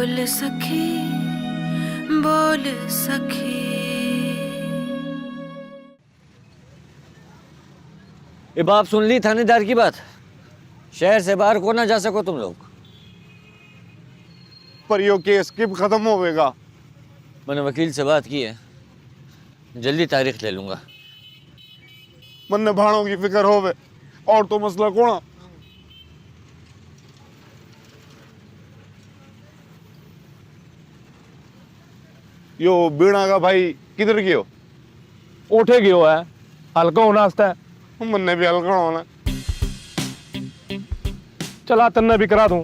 बोल सखी, बोल सखी। ये बाप सुन ली थानेदार की बात? शहर से बाहर को ना जा सको तुम लोग। पर यो केस कब खत्म होवेगा? मैंने वकील से बात की है, जल्दी तारीख ले लूंगा। मन ने भाणों की फिक्र होवे और तो मसला कोना। यो बीणा का भाई किधर गयो? उठे गयो है, हल्का होना वास्ते। मन ने भी हल्का होना। चला तन्ने भी करा दूं।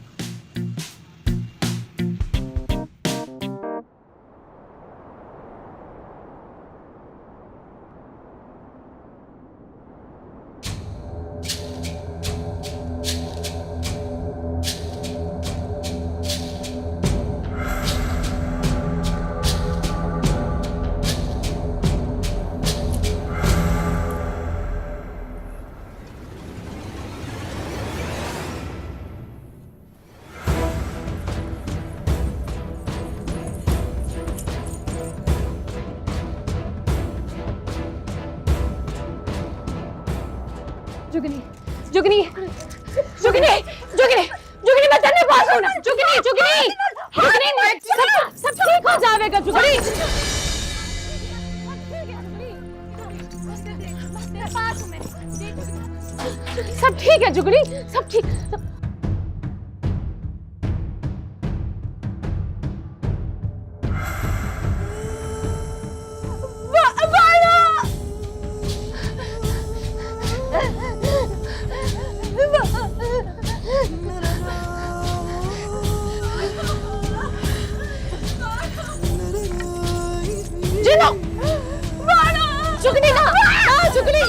जुगनी, जुगनी, जुगनी, जुगनी, जुगनी मैं तेरे पास हूँ ना। जुगनी, जुगनी, जुगनी, सब ठीक हो जाएगा जुगनी। सब ठीक है जुगनी, सब ठीक। जुगनी ना, जुगनी,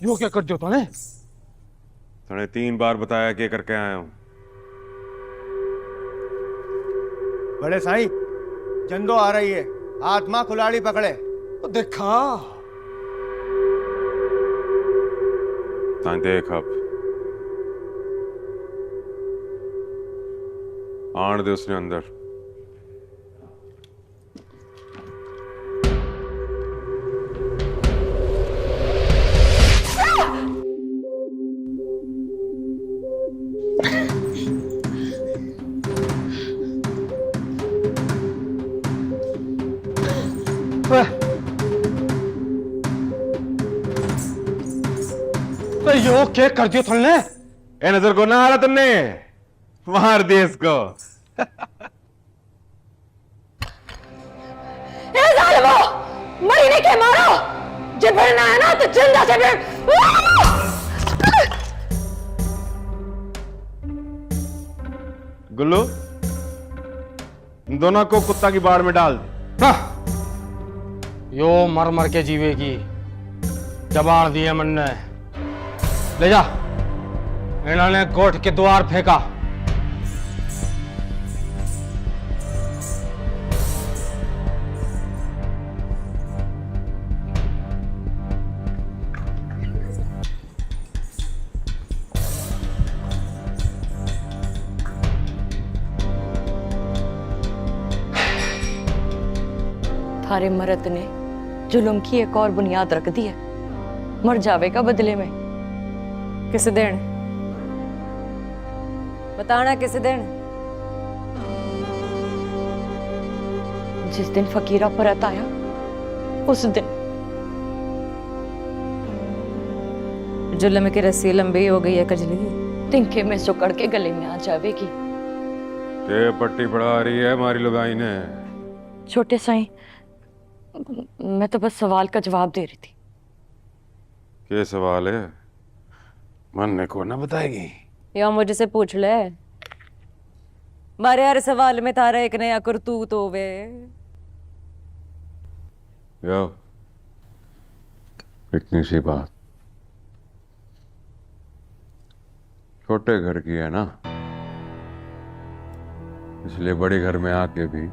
यो क्या कर दियो तूने? तूने 3 बार बताया कि करके आया हूं। बड़े साईं, जंदो आ रही है, आत्मा कुलाड़ी पकड़े। तो देखा ता देख अब आण दे उसने अंदर। तो यो क्या कर दियो तूने? ए नजर को ना आ रहा तुमने? मार दे इसको। मरीने के मारो, जब भरना है ना तो जिंदा से फिर। गुल्लू, इन दोनों को कुत्ता की बाड़ में डाल दे। यो मर मर के जीवेगी, जबाड़ दिए मन ने। ले जा। इन्होंने गोठ के द्वार फेंका। थारे मरद ने जुल्म की एक और बुनियाद रख दी है, मर जावेगा बदले में। किस दिन बताना, किस दिन? जिस दिन फकीरा परत आया उस दिन। जुल्म की रस्सी लंबी हो गई है कजली, तिनके में सुकड़ के गले में आ जावेगी। ये पट्टी पड़ा रही है हमारी लुगाई ने। छोटे साईं, मैं तो बस सवाल का जवाब दे रही थी। क्या सवाल है? मन ने को ना बताएगी? या मुझसे पूछ ले। मारे हर सवाल में थारा एक नया करतूत होवे। यो, इतनी सी बात छोटे घर की है ना, इसलिए बड़े घर में आके भी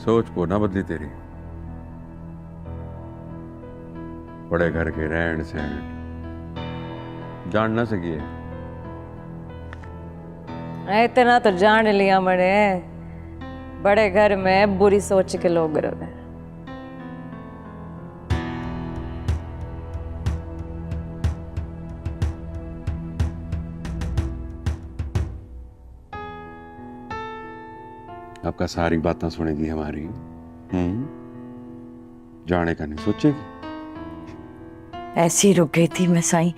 सोच को ना बदली तेरी। बड़े घर के रहन सहन जान ना सकी है। इतना तो जान लिया मैंने, बड़े घर में बुरी सोच के लोग रहे। आपका सारी बातें सुनेगी हमारी। जाने का नहीं सोचेगी। ऐसी ही रुक गई थी मैं साईं,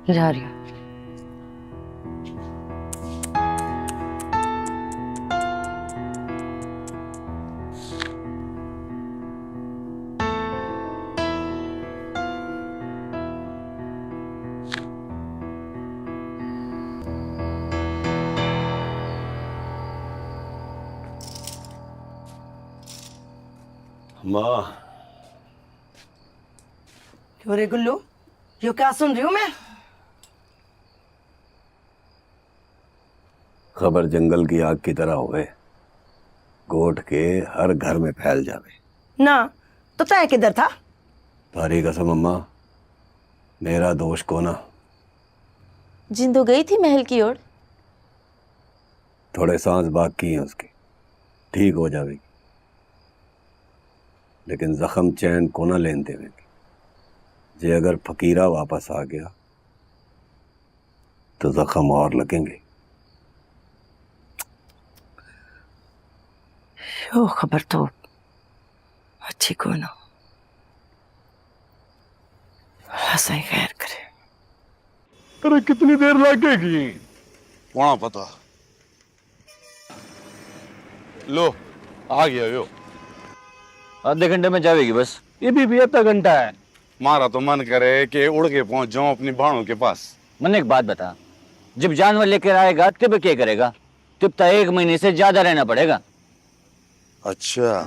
जा रही हूँ। माँ, क्यों रे गुल्लू, यो क्या सुन रही हूँ मैं? खबर जंगल की आग की तरह होवे, गोठ के हर घर में फैल जावे। ना तो तय किधर था? थारी कसम अम्मा, मेरा दोष को ना। जिंदो गई थी महल की ओर। थोड़े सांस बाकी हैं उसकी, ठीक हो जावेगी, लेकिन जख्म चैन को ना लेन देवेगी। जे अगर फकीरा वापस आ गया तो जख्म और लगेंगे। यो खबर तो अच्छी को ना, साईं खैर करे। अरे कितनी देर लगेगी? वहां पता। लो आ गया यो। आधे घंटे में जाएगी बस। ये भी आधा घंटा है। मारा तो मन करे कि उड़ के पहुंच जाऊं अपनी भाणों के पास। मैंने एक बात बता, जब जानवर लेकर आएगा तब क्या करेगा? तब तो 1 महीने से ज्यादा रहना पड़ेगा। अच्छा,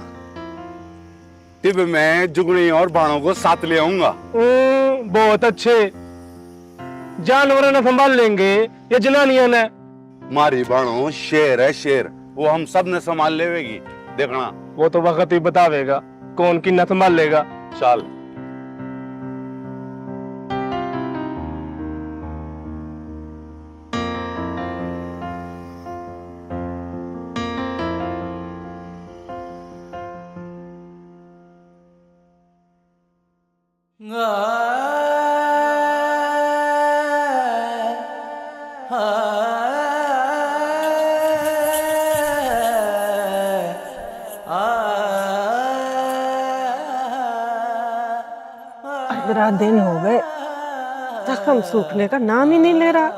तब मैं जुगनी और भाणों को साथ ले आऊंगा। बहुत अच्छे। जानवर न संभाल लेंगे या जनानियां ने? मारी भाणों शेर है शेर, वो हम सब ने संभाल लेवेगी, देखना। वो तो वक्त ही बतावेगा कौन की न संभाल लेगा। चल। रात दिन हो गए, जख्म सूखने का नाम ही नहीं ले रहा।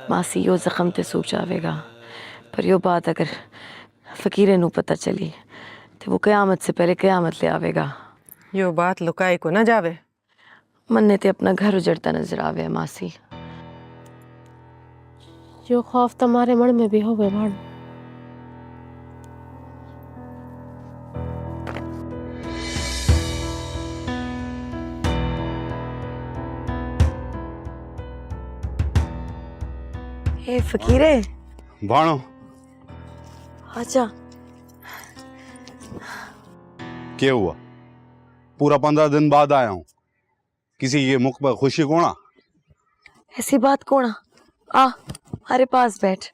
मासी यो जख्म ते सूख जावेगा, पर यो बात अगर फकीरे नू पता चली तो वो कयामत से पहले कयामत ले आवेगा। यो बात लुकाई को ना जावे। मन्ने ते अपना घर उजड़ता नजर आवे मासी। जो खौफ तुम्हारे मन में भी हो गए भाण। ए फकीरे, भाणो आजा। क्या हुआ? पूरा 15 दिन बाद आया हूं, किसी के मुख पर खुशी कोना? ऐसी बात कोना, आ हमारे पास बैठ।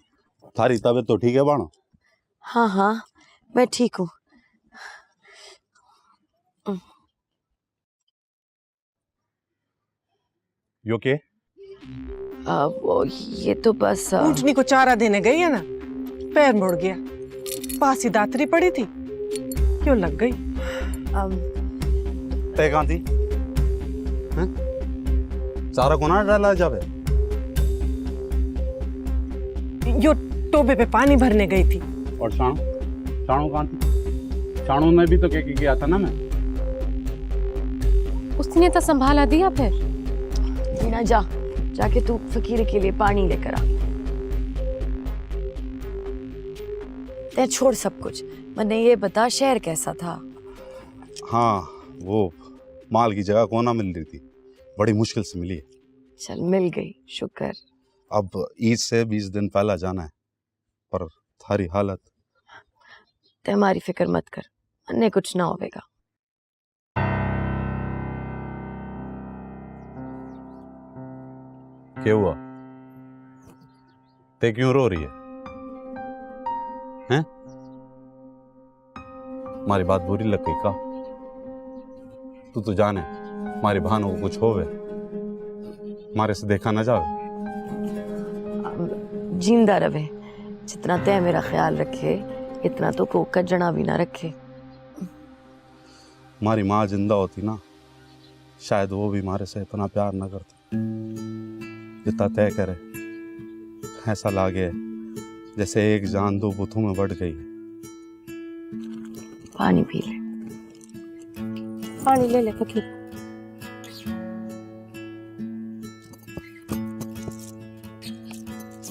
थारी तबीयत तो ठीक है भाणो? हाँ हाँ मैं ठीक हूँ। यो के? वो ये तो बस ऊँटनी को चारा देने गई है ना, पैर मुड़ गया, पास ही दातरी पड़ी थी, क्यों लग गई? तय कहाँ थी? चारा को ना डाला जावे? यो टोबे पे पानी भरने गई थी। और शाणू? शाणू कहाँ थी? शाणू ने भी तो क्या किया था ना मैं। उसने तो संभाला दिया फिर। मीना जा, जाके तू फकीर के लिए पानी लेकर आ। ते छोड़ सब कुछ, मैंने ये बता शहर कैसा था? हाँ, वो माल की जगह को ना मिल रही थी, बड़ी मुश्किल से मिली है। चल मिल गई, शुक्र। अब ईद से 20 दिन पहला जाना है, पर थारी हालत। ते हमारी फिक्र मत कर, अन्य कुछ ना होवेगा। क्या हुआ? ते क्यों रो रही है? हैं? हमारी बात बुरी लग गई का? तू तो जाने हमारी बहनों को कुछ होवे, हमारे से देखा ना जावे। जिंदा रवे, जितना तय मेरा ख्याल रखे इतना तो को कजना भी ना रखे। हमारी माँ जिंदा होती ना, शायद वो भी हमारे से इतना प्यार ना करती जितना तय करे। ऐसा लागे जैसे एक जान दो बुतों में बढ़ गई है। पानी पी ले, पानी ले ले फकीर।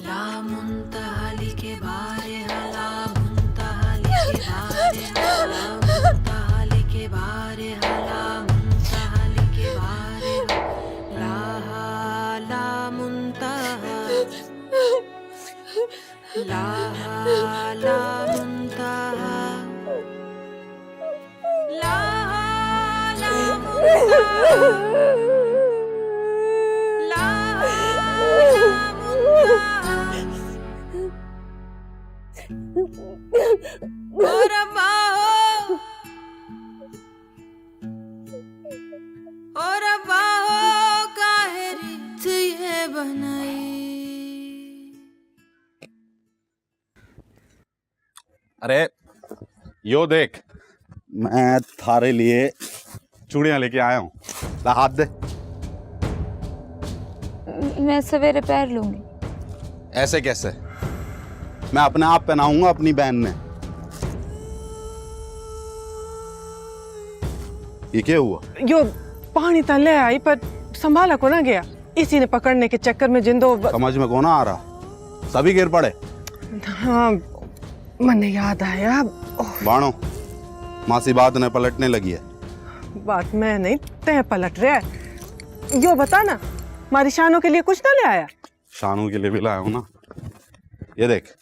ला मुंतहाली के बारे हला मुंतहाली के बारे हला मुंतहाली के बारे हला मुंतहाली के बारे ला ला मुंतहा ला ला मुंतहा ला ला और बाहो काहे रीत ये बनाई। अरे यो देख, मैं थारे लिए चूड़ियां लेके आया हूँ, ला हाथ दे। मैं सवेरे पहन लूंगी। ऐसे कैसे? मैं अपने आप पहनाऊंगा अपनी बहन ने। ये क्या हुआ? यो पानी तो ले आई पर संभाला को ना गया, इसी ने पकड़ने के चक्कर में जिंदो समझ में कौन आ रहा, सभी गिर पड़े। हाँ मने याद आया। बाणो, मासी बात ने पलटने लगी है। बात मैं नहीं, तय पलट रहा है। यो बता ना, हमारी शानों के लिए कुछ ना ले आया? शानू के लिए भी लाया हूँ ना, ये देख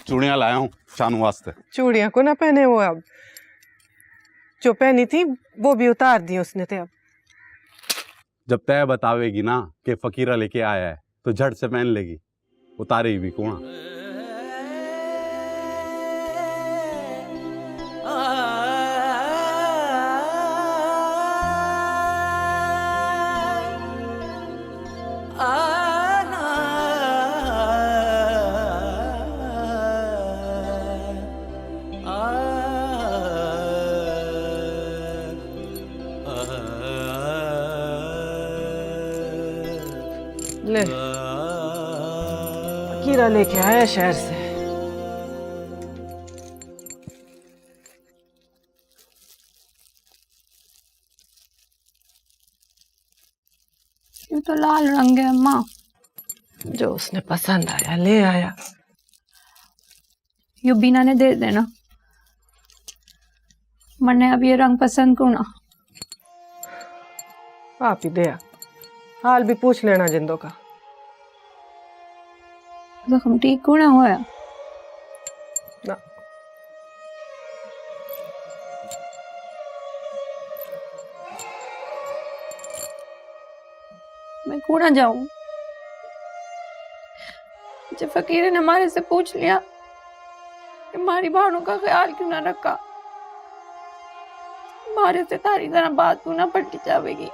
चूड़ियां लाया हूँ शानू वास्ते। चूड़ियां को ना पहने वो, अब जो पहनी थी वो भी उतार दी उसने। ते अब जब तय बतावेगी ना कि फकीरा लेके आया है तो झट से पहन लेगी, उतारेगी भी कौन? ले कीड़ा लेके आया शहर से। ये तो लाल रंग है अम्मा। जो उसने पसंद आया ले आया। यो बीना ने दे देना, मने अब ये रंग पसंद को ना। आप ही दे, हाल भी पूछ लेना जिंदों का। जख्म ठीक को ना होया ना। मैं को ना जाऊं? जब फकीर ने हमारे से पूछ लिया कि हमारी बहनों का ख्याल क्यों ना रखा, हमारे से तारी तरह बात क्यों ना पलटी जाएगी।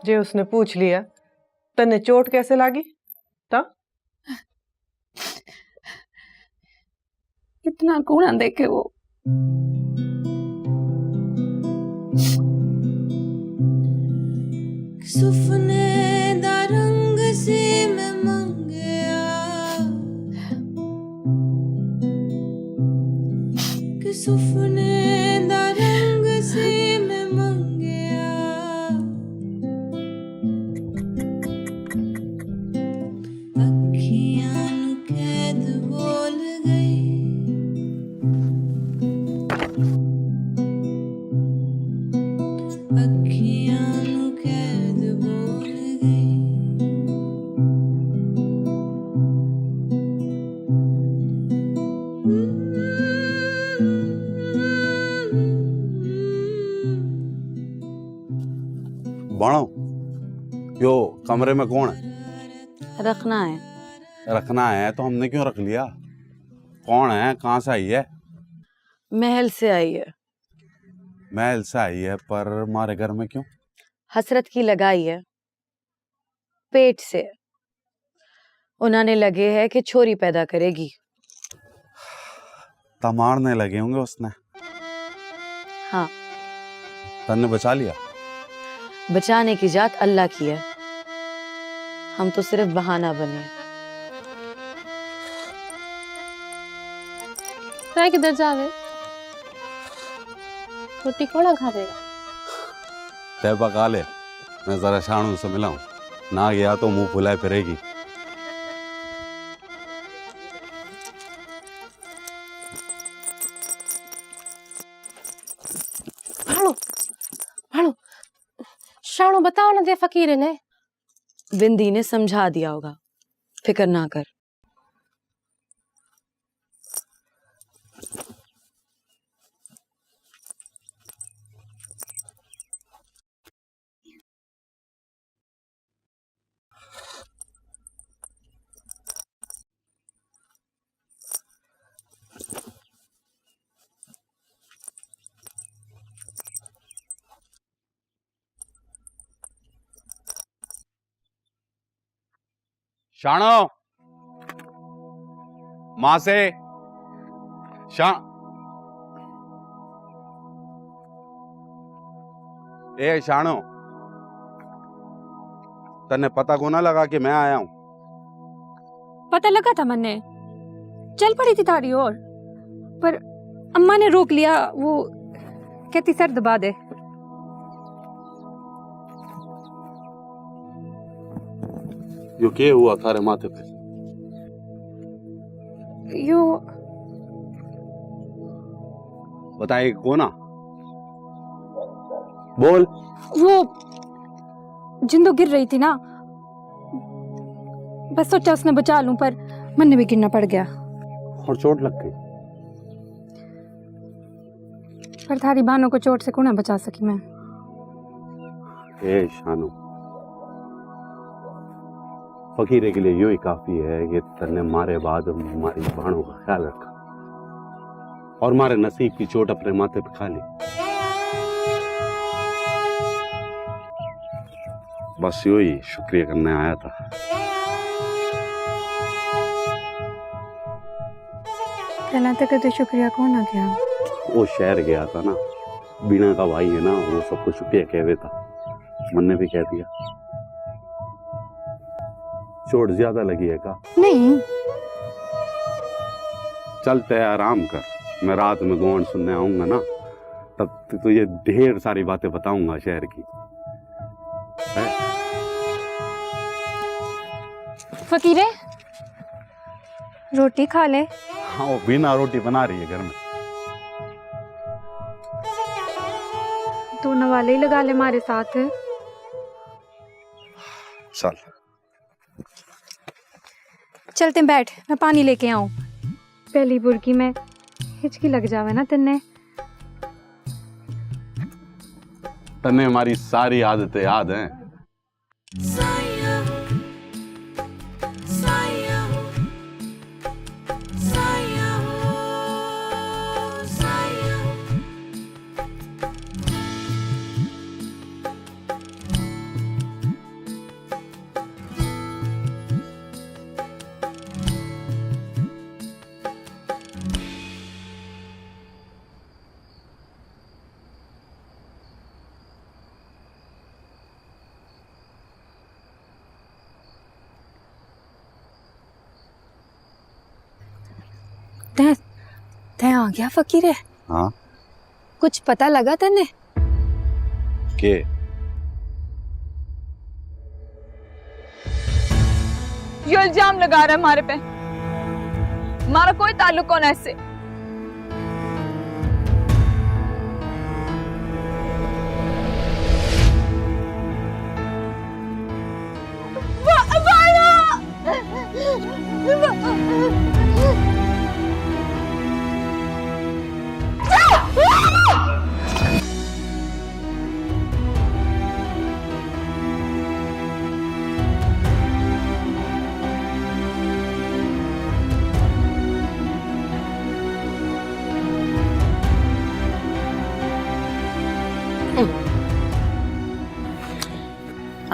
जे उसने पूछ लिया तने चोट कैसे लागी? ता इतना कूड़ा देखे वो। सुफने दा रंग से मैं मंगया कि सुफने दा रंग से मैं मंगया अखियां नू कैद बोल गई अखियां नू कैद बोल गई क्यों, कमरे में कौन है? रखना है। रखना है तो हमने क्यों रख लिया? कौन है, कहाँ से आई है? महल से आई है। महल से आई है, पर हमारे घर में क्यों? हसरत की लगाई है, पेट से। उन्होंने लगे है कि छोरी पैदा करेगी। मारने लगे होंगे उसने। हाँ। तन्ने बचा लिया? बचाने की जात अल्लाह की है, हम तो सिर्फ बहाना बने। तय किधर जावे? रोटी कोड़ा खावेगा? तय पका ले, मैं जरा शानू से मिलाऊं। ना गया तो मुंह फुलाए फिरेगी। भाणो, भाणो, शानू बताओ ना दे फकीर ने। बिंदी ने समझा दिया होगा, फिक्र ना कर। शानो, माँ से ए शानो, तन्ने पता को ना लगा कि मैं आया हूं? पता लगा था मैंने, चल पड़ी थी तारी और, पर अम्मा ने रोक लिया। वो कहती सर दबा दे। यो क्या हुआ थारे माथे पे? यो बताए कोना, बोल। वो जिंदो गिर रही थी ना, बस सोचा उसने बचा लूं, पर मन में भी गिरना पड़ गया और चोट लग गई। पर थारी बहनों को चोट से कौन बचा सकी मैं। ए शानू, फकीरे के लिए यो ही काफी है कि तन्ने मारे बाद हमारी बहनों का ख्याल रखा और हमारे नसीब की चोट अपने माथे पे खा ली। बस यो ही शुक्रिया करने आया था। कहना तक तो शुक्रिया कौन आ गया? वो शहर गया था ना, बीना का भाई है ना, वो सबको शुक्रिया कह रहा था। मन ने भी कह दिया। चोट ज्यादा लगी है का? नहीं। चलते है, आराम कर। मैं रात में गौन सुनने आऊंगा ना, तब तो ये ढेर सारी बातें बताऊंगा शहर की। फकीरे, रोटी खा ले। हाँ, वो बिना रोटी बना रही है घर में। तू नवाले ही लगा ले हमारे साथ। चल चलते बैठ, मैं पानी लेके आऊं। पहली बुरकी में हिचकी लग जावे ना तन्ने। तन्ने हमारी सारी आदतें याद हैं। तै आ गया फकीरे। हाँ, कुछ पता लगा तन्ने? के ये इल्जाम लगा रहा है हमारे पे। हमारा कोई ताल्लुक कौन है इससे?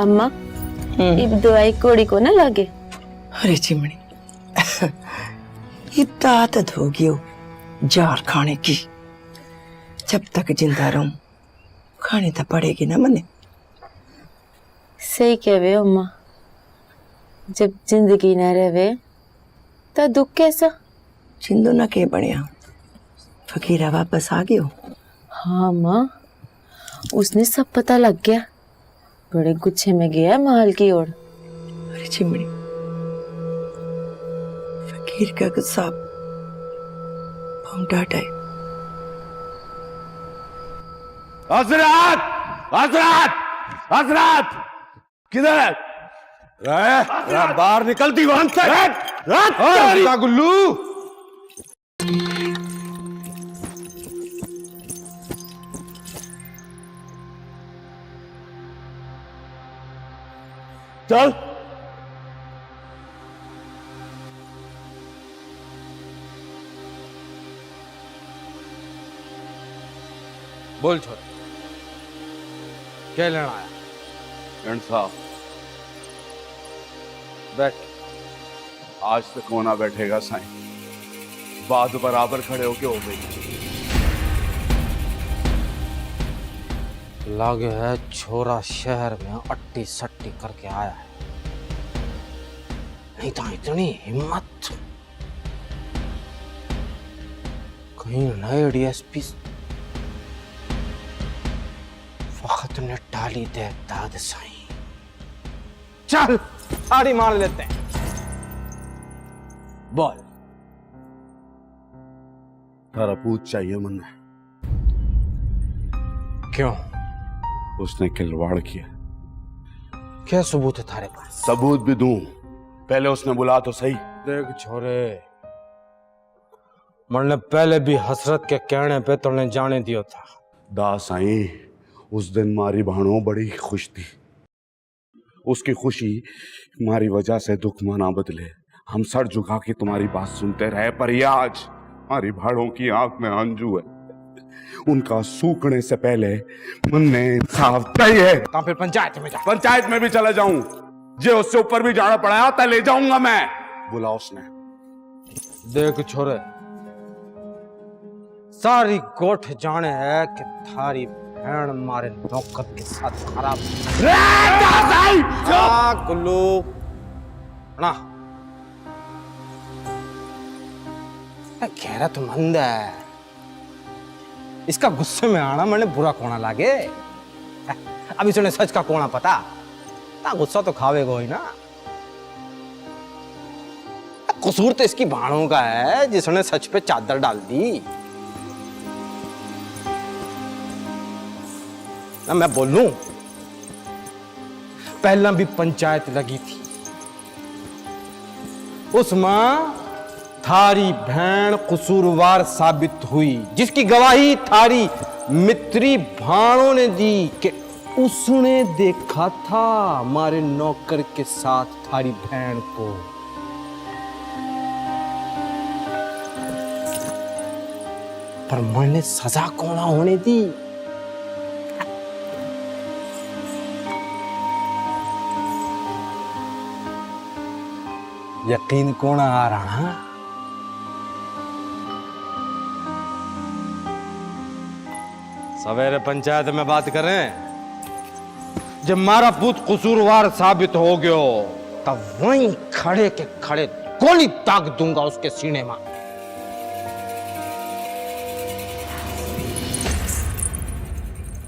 अम्मा इब दवाई कोड़ी को ना लगे। अरे चिमणी इतना आदत हो गई हो जार खाने की, जब तक जिंदा रहूं खानी तो पड़ेगी ना मने। सही कह रहे हो अम्मा, जब जिंदगी न रहे तो दुख कैसा। जिंदो ना के बढ़िया फकीरा वापस आ गयो। हाँ माँ, उसने सब पता लग गया, बड़े गुच्छे में गया महल की ओर। अरे चिमणी फकीर का गुस्सा डांट है। हजरत हजरत हजरत किधर है? बाहर निकलती वहां से गुल्लू। चल बोल छोड़, क्या लेना आया? फ्रेंड साहब बैठ। आज तक होना बैठेगा साईं, बात बराबर खड़े होके हो गई। लागे है छोरा शहर में अट्टी सट्टी करके आया है, नहीं तो इतनी हिम्मत कहीं नए डीएसपी वक्त ने टाली दे दाद साईं। चल ताड़ी मार लेते हैं। बोल, तारा पूछ चाहिए मन। क्यों? उसने खिलवाड़ किया। क्या सबूत है थारे पास? सबूत भी दूं, पहले उसने बुला तो सही। देख छोरे, मैंने पहले भी हसरत के कहने पे तुमने जाने दिया था। दा साईं, उस दिन मारी भाणो बड़ी खुश थी, उसकी खुशी हमारी वजह से दुख मना बदले। हम सर झुका के तुम्हारी बात सुनते रहे, पर ये आज हमारी भाड़ों की आंख में आंजू है। उनका सूखने से पहले मन ने इंसाफ चाहिए। तो फिर पंचायत में जा। पंचायत में भी चला जाऊं, जो उससे ऊपर भी जाना पड़ा तो ले जाऊंगा मैं। बुला उसने। देख छोरे, सारी गोठ जाने है कि थारी बहन मारे नौकर के साथ खराब। गुल्लू ना घेरा तो मंद है, इसका गुस्से में आना मैंने बुरा कोना लागे। अब इसने सच का कोना पता, ता गुस्सा तो खावेगा ही ना। कसूर तो इसकी भाणों का है जिसने सच पे चादर डाल दी ना। मैं बोलूं, पहला भी पंचायत लगी थी, उसमें थारी बहन कसूरवार साबित हुई, जिसकी गवाही थारी मित्री भाणों ने दी कि उसने देखा था हमारे नौकर के साथ थारी बहन को। पर मैंने सजा कौन होने दी। यकीन कौन आ रहा? सवेरे पंचायत में बात करें, जब मारा पूत कसूरवार साबित हो गयो तब वहीं खड़े के खड़े गोली दाग दूंगा उसके सीने में।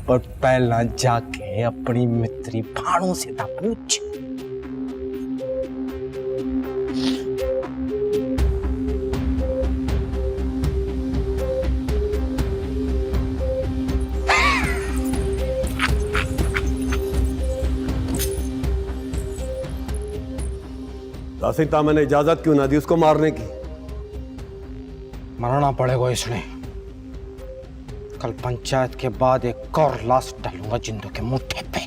और पहला जाके अपनी मित्री भाणों से था पूछ। तासिता मैंने इजाजत क्यों ना दी उसको मारने की? मरना पड़ेगा इसने। कल पंचायत के बाद एक और लाश डालूंगा जिंदू के मुट्ठे पे।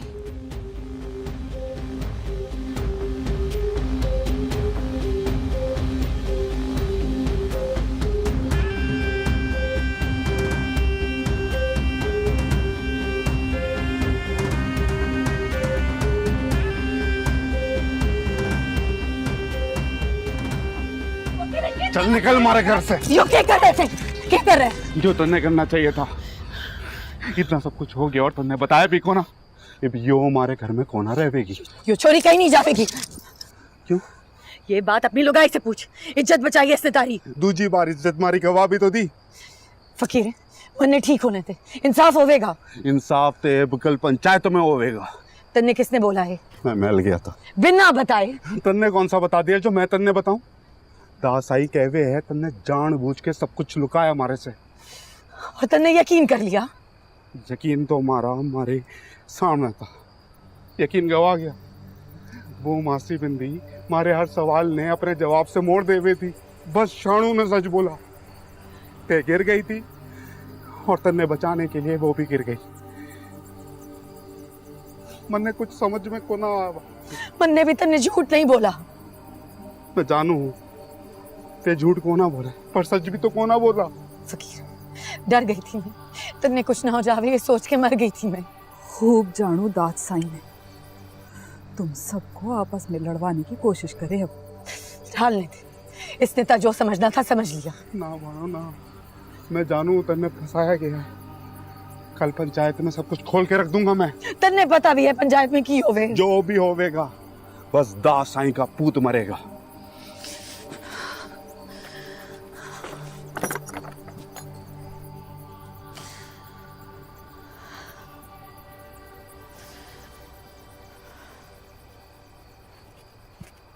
चल निकल हमारे घर से। यो क्या कर रहे थे? क्या कर रहे? जो तुमने करना चाहिए था। इतना सब कुछ हो गया और तुमने बताया भी को ना। अब यो हमारे घर में कौन रहेगी? यो छोरी कहीं नहीं जाएगी। क्यों? ये बात अपनी लुगाई से पूछ। इज्जत बचाई इसने तारी। दूजी बार इज्जत मारी गवाह भी तो दी। फकीर मन्ने ठीक होने थे, इंसाफ होवेगा। इंसाफ ते कल पंचायत में होवेगा। तन्ने किसने बोला है? मैं मिल गया था बिना बताए। तन्ने कौन सा बता दिया जो मैं तन्ने बताऊं? दासाई कहवे है तन्ने जानबूझ के सब कुछ लुकाया हमारे से। और तन्ने यकीन कर लिया? यकीन तो हमारे सामने था, यकीन गवा गया। वो मासी बिंदी हमारे हर सवाल ने अपने जवाब से मोड़ दे हुए थी। बस शानू ने सच बोला। ते गिर गई थी और तन्ने बचाने के लिए वो भी गिर गई। मन्ने कुछ समझ में को ना आवा। मन्ने भी तन्ने झूठ नहीं बोला। मैं जानू हूँ ते झूठ को ना बोले, पर सच भी तो को ना बोला। फकीर डर गई थी मैं, तन्ने कुछ ना हो जावे ये सोच के मर गई थी मैं। खूब जानू दाद साई ने तुम सबको आपस में लड़वाने की कोशिश करे। अब ढालने थे, इसने तो जो समझना था समझ लिया। ना मानो ना, मैं जानू तन्ने फंसाया गया है। कल पंचायत में सब कुछ खोल के रख दूंगा मैं। तन्ने पता भी है पंचायत में की होवे। जो भी होवेगा बस दास साईं का पूत मरेगा।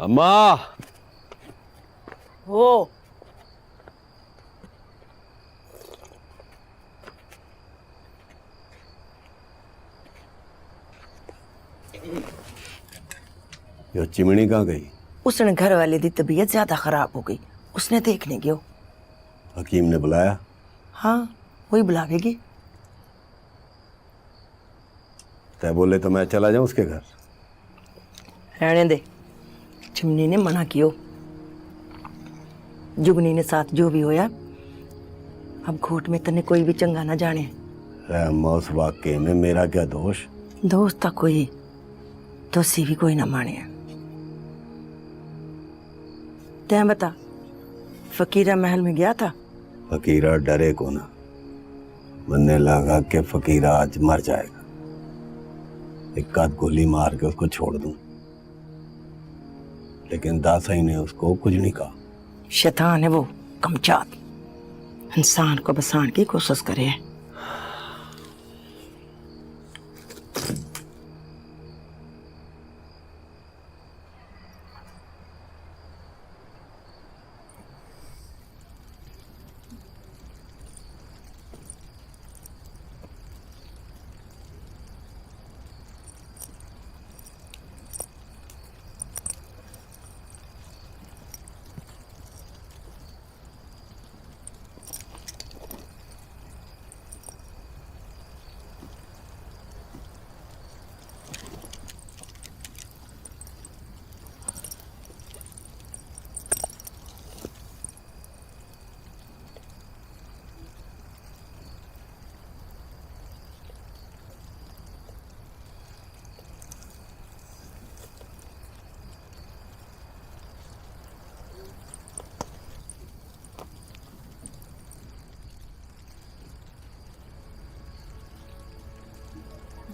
अम्मा हो यो चिमनी कहाँ गई? उसने घर वाले दी तबीयत ज्यादा खराब हो गई, उसने देखने गयो। हकीम ने बुलाया? हाँ वही बुलावेगी। तय बोले तो मैं चला जाऊं उसके घर। रहने दे, चिमनी ने मना कियो। जुगनी ने साथ जो भी होया, अब घोट में तने कोई भी चंगा ना जाने। अम्मा उस वाक्य में मेरा क्या दोष? दोस्त था कोई, दोषी भी कोई ना माने। तैं बता, फकीरा महल में गया था? फकीरा डरे को ना, बनने लगा कि फकीरा आज मर जाएगा। एक आध गोली मार के उसको छोड़ दूं, लेकिन दासाई ने उसको कुछ नहीं कहा। शैतान है वो, कमचात, इंसान को बसाने की कोशिश करे।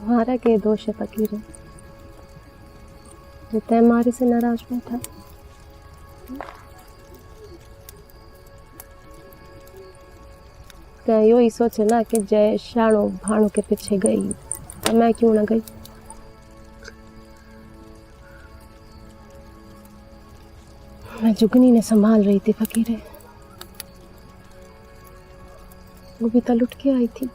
हमारा के दोष है फकीर, जो तय मारी से नाराज में था। क्या यो ही सोचे ना कि जय शाणो भाणो के पीछे गई, तो मैं क्यों ना गई? मैं जुगनी ने संभाल रही थी फकीरे, वो भी तो लुट के आई थी।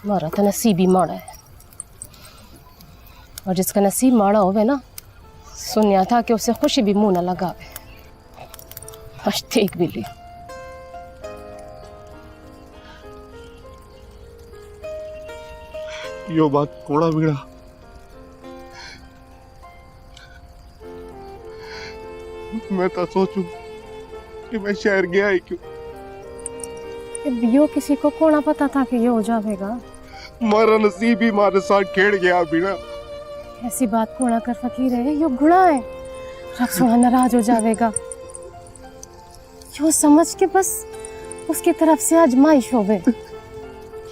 मारा तो नसीब ही माड़ा है, और जिसका नसीब माड़ा होवे ना, सुनिया था कि उसे खुशी भी मुंह न लगावे। आज देख भी ली। यो बात कोड़ा बिड़ा मैं तो सोचूं कि मैं शहर गया ही क्यों। यो किसी को कोना पता था कि ये हो जाएगा। मारा नसीब ही मारे साथ खेड़ गया बिना। ऐसी बात कोना कर फकीर है, यो गुणा है। रब सोना नाराज हो जाएगा। यो समझ के बस उसकी तरफ से आजमाइश होवे।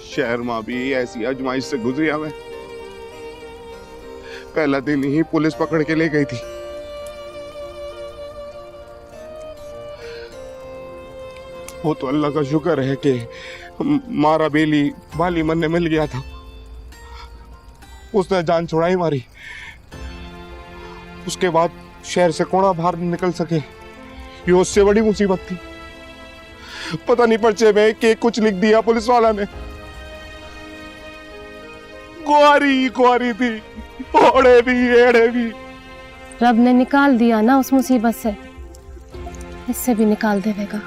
शहर मां भी ऐसी आजमाइश से गुजरिया मैं। पहला दिन ही पुलिस पकड़ के ले गई थी। वो तो अल्लाह का शुक्र है कि मारा बेली बाली मन ने मिल गया था, उसने जान छुड़ाई मारी। उसके बाद शहर से कोड़ा बाहर निकल सके, ये उससे बड़ी मुसीबत थी। पता नहीं पर्चे में कि कुछ लिख दिया पुलिस वाला ने। कुआरी कुआरी थी, ओढ़े भी एड़े भी। रब ने निकाल दिया ना उस मुसीबत से, इससे भी निकाल देगा।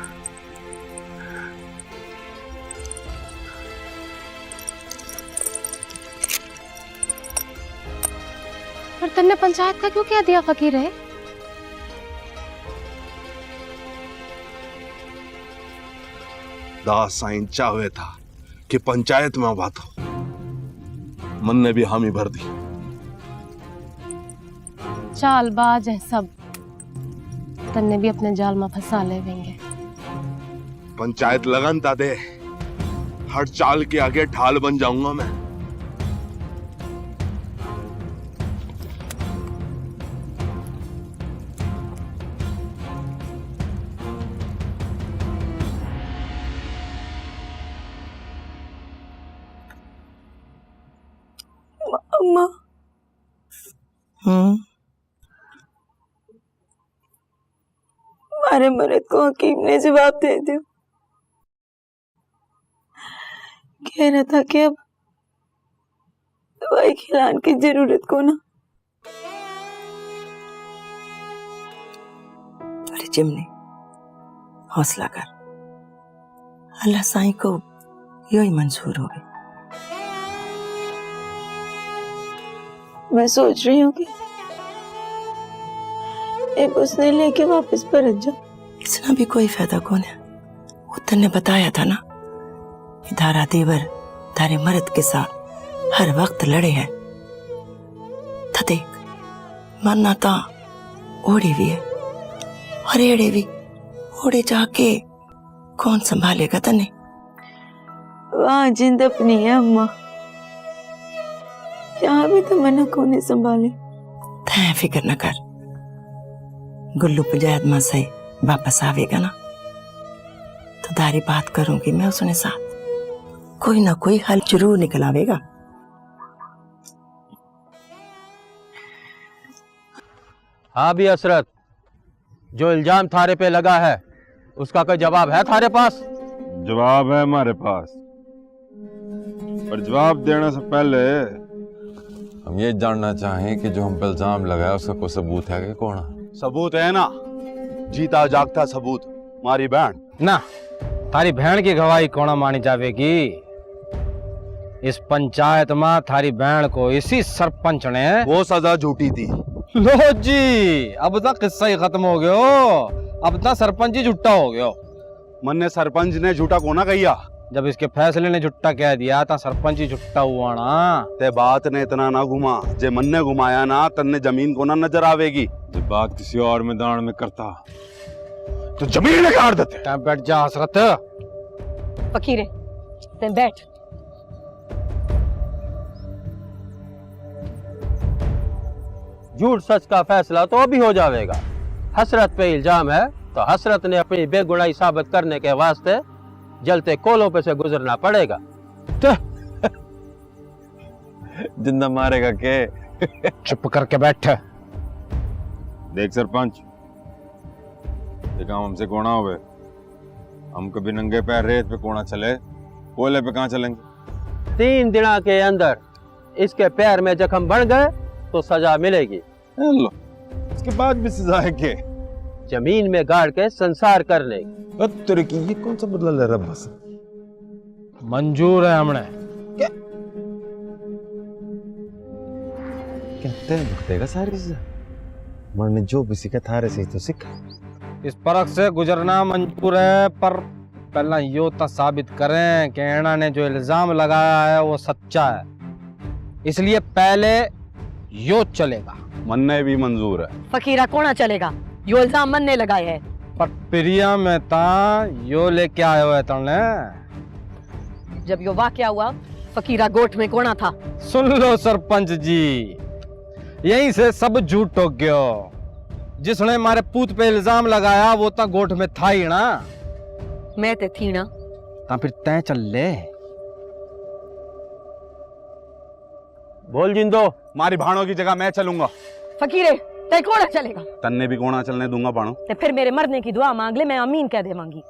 पर तुमने पंचायत का क्यों कह दिया फकीर है? दास साईं चाहे था कि पंचायत में बात हो, मन ने भी हामी भर दी। चालबाज है सब, तन्ने भी अपने जाल में फंसा लेंगे। पंचायत लगनता दे, हर चाल के आगे ढाल बन जाऊंगा मैं। अम्मा। मारे मरद को हकीम ने जवाब दे दिया। कह रहा था कि अब दवाई खिलाने की जरूरत को ना। अरे चिमनी, हौसला कर, अल्लाह साईं को यो ही मंजूर हो गई। मैं सोच रही हूँ कि एक उसने लेके वापस परत जाओ। इसना भी कोई फायदा कौन है। उत्तर ने बताया था ना कि धारा देवर तारे मर्द के साथ हर वक्त लड़े हैं। था देख, मरना ता ओढ़ी भी है और एड़े भी। ओढ़े जाके कौन संभालेगा तने? वहाँ जिंद अपनी है अम्मा, यहाँ भी तो मना कौन संभाले। तै फिक्र न कर, गुल्लू पंचायत में से वापस आवेगा ना तो दारी बात करूंगी मैं उसने साथ। कोई ना कोई हल जरूर निकल आवेगा। हाँ भी हसरत, जो इल्जाम थारे पे लगा है उसका कोई जवाब है थारे पास? जवाब है हमारे पास, पर जवाब देने से पहले हम ये जानना चाहें कि जो हम पे इल्जाम लगाया उसका कोई सबूत है कि कौन? सबूत है ना, जीता जागता सबूत। मारी बहन ना, थारी बहन की गवाही कौन मानी जावेगी? इस पंचायत में थारी बहन को इसी सरपंच ने वो सजा झूठी थी। लो जी, अब तक किस्सा ही खत्म हो गयो। अब तक सरपंच ही झूठा हो गयो। मन ने सरपंच ने झूठा कोना कहिया। जब इसके फैसले ने झूठा कह दिया तो सरपंच ही झूठा हुआ ना। ते बात ने इतना ना घुमा, जे मन ने घुमाया ना तन्ने जमीन को ना नजर आवेगी। जब बात किसी और मैदान में करता तो जमीन गाड़ देते। बैठ जा हसरत। फकीर है, ते बैठ। झूठ सच का फैसला तो अभी हो जाएगा। हसरत पे इल्जाम है तो हसरत ने अपनी बेगुनाही साबित करने के वास्ते जलते कोलों पे से गुजरना पड़ेगा। जिंदा मारेगा के? चुप करके बैठ। देख सरपंच, ये काम हमसे कोना हुए। हम कभी नंगे पैर रेत पे कोना चले, कोले पे कहाँ चलेंगे? 3 दिनों के अंदर इसके पैर में जख्म बढ़ गए तो सजा मिलेगी। लो, इसके बाद भी सजा है के? जमीन में गाड़ के संसार करने। तेरे की ये कौन सा बदला ले रहा? बस मंजूर है हमने। क्या? लेकिन तेरे दुख देगा सारी से मरने जो भी सीखे थारे से ही तो सीख। इस परख से गुजरना मंजूर है, पर पहला यो तो साबित करें कि ऐना ने जो इल्जाम लगाया है वो सच्चा है, इसलिए पहले यो चलेगा। मन्ने भी मंजूर है। फकीरा कोना चलेगा, यो इल्जाम मनने लगाए है। पर प्रिया में ता यो लेके आयो है तने। जब यो वाकया हुआ फकीरा गोठ में कोना था। सुन लो सरपंच जी, यहीं से सब झूठ हो गयो। जिसने मारे पूत पे इल्जाम लगाया वो तो गोठ में था ही ना। मैं ते थी ना। ता फिर तय चल ले। बोल जिंदो। मारी भाणों की जगह मैं चलूंगा। फकीरे ते कोना चलेगा। तन्ने भी कोना चलने दूंगा बाणो। ते फिर मेरे मरने की दुआ मांग ले, मैं अमीन कह दे मांगी।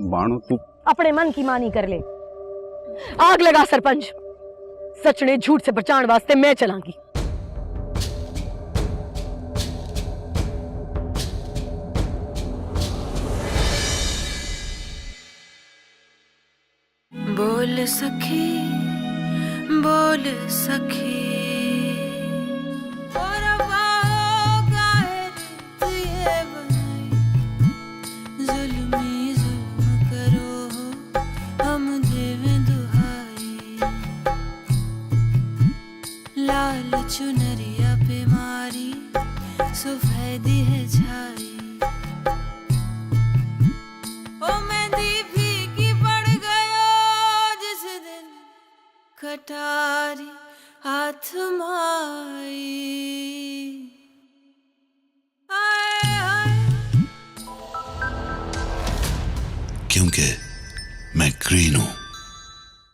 बाणो तू अपने मन की मानी कर ले। आग लगा सरपंच, सच ने झूठ से बचाने वास्ते मैं चलांगी। बोल सखी बोल सखी जुल्मी जुल्म करो हम देवें दुहाई, लाल चुनरिया पे मारी सफेदी है छाई। ओ मेहंदी फीकी पड़ गयो जिस दिन कटारी हाथ माई। क्योंकि मैं ग्रीन हूं।